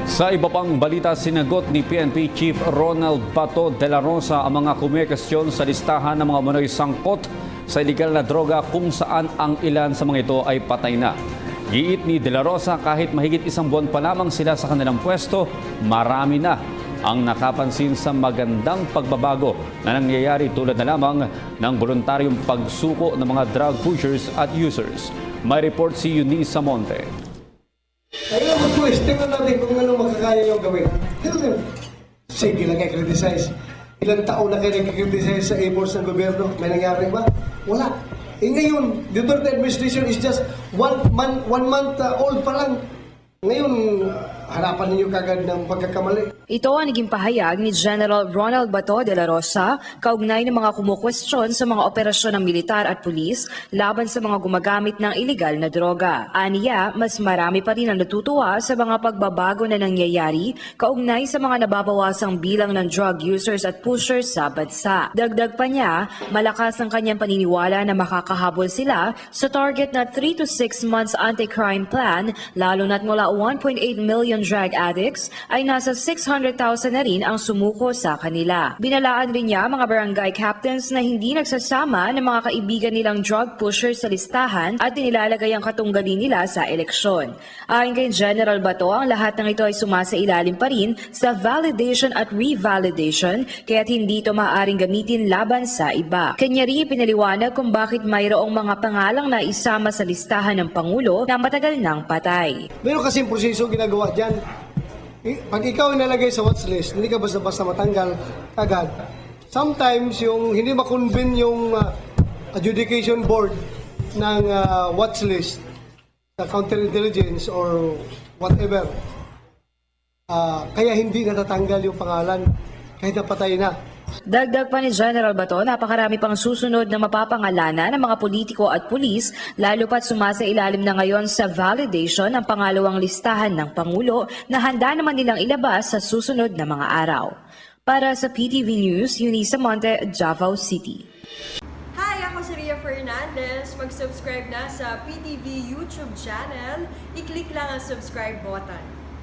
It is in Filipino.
Sa iba pang balita, sinagot ni PNP Chief Ronald Bato de la Rosa ang mga kumekestyon sa listahan ng mga umano'y sangkot sa iligal na droga kung saan ang ilan sa mga ito ay patay na. Giit ni de la Rosa, kahit mahigit isang buwan pa lamang sila sa kanilang pwesto, marami na ang nakapansin sa magandang pagbabago na nangyayari tulad na lamang ng voluntaryong pagsuko ng mga drug pushers at users. May report si Eunice Monte. Kaya mag-question na natin kung ano makakaya yung gawin. Tell them, sige lang kayo criticize. Ilang taon na kayo nag-criticize sa efforts ng gobyerno. May nangyari ba? Wala. Eh ngayon, the Duterte administration is just one month old pa lang. Ngayon, harapan ninyo kagad ng pagkakamali. Ito ang naging pahayag ni General Ronald Bato de la Rosa kaugnay ng mga kumukwestiyon sa mga operasyon ng militar at pulis laban sa mga gumagamit ng iligal na droga. Aniya, mas marami pa rin ang natutuwa sa mga pagbabago na nangyayari kaugnay sa mga nababawasang bilang ng drug users at pushers sa bansa. Dagdag pa niya, malakas ang kanyang paniniwala na makakahabol sila sa target na 3 to 6 months anti-crime plan, lalo na't mula 1.8 million drug addicts ay nasa 600,000 na rin ang sumuko sa kanila. Binalaan rin niya mga barangay captains na hindi nagsasama ng mga kaibigan nilang drug pushers sa listahan at nilalagay ang katunggali nila sa eleksyon. Ayon kay General Bato, ang lahat ng ito ay sumasailalim pa rin sa validation at revalidation kaya't hindi ito maaaring gamitin laban sa iba. Kanya rin pinaliwanag kung bakit mayroong mga pangalang na isama sa listahan ng Pangulo na matagal nang patay. Meron kasing proseso ginagawa dyan. Pag ikaw inalagay sa watch list, hindi ka basta-basta matanggal agad. Sometimes yung hindi makonvene yung adjudication board ng watch list sa counterintelligence or whatever. Kaya hindi natatanggal yung pangalan kahit napatay na. Dagdag pa ni General Bato, napakarami pang susunod na mapapangalanan ng mga politiko at pulis, lalo pat sumasailalim na ngayon sa validation ang pangalawang listahan ng Pangulo na handa naman nilang ilabas sa susunod na mga araw. Para sa PTV News, Eunice Monte, Davao City. Hi, ako si Ria Fernandez. Mag-subscribe na sa PTV YouTube channel. I-click lang ang subscribe button.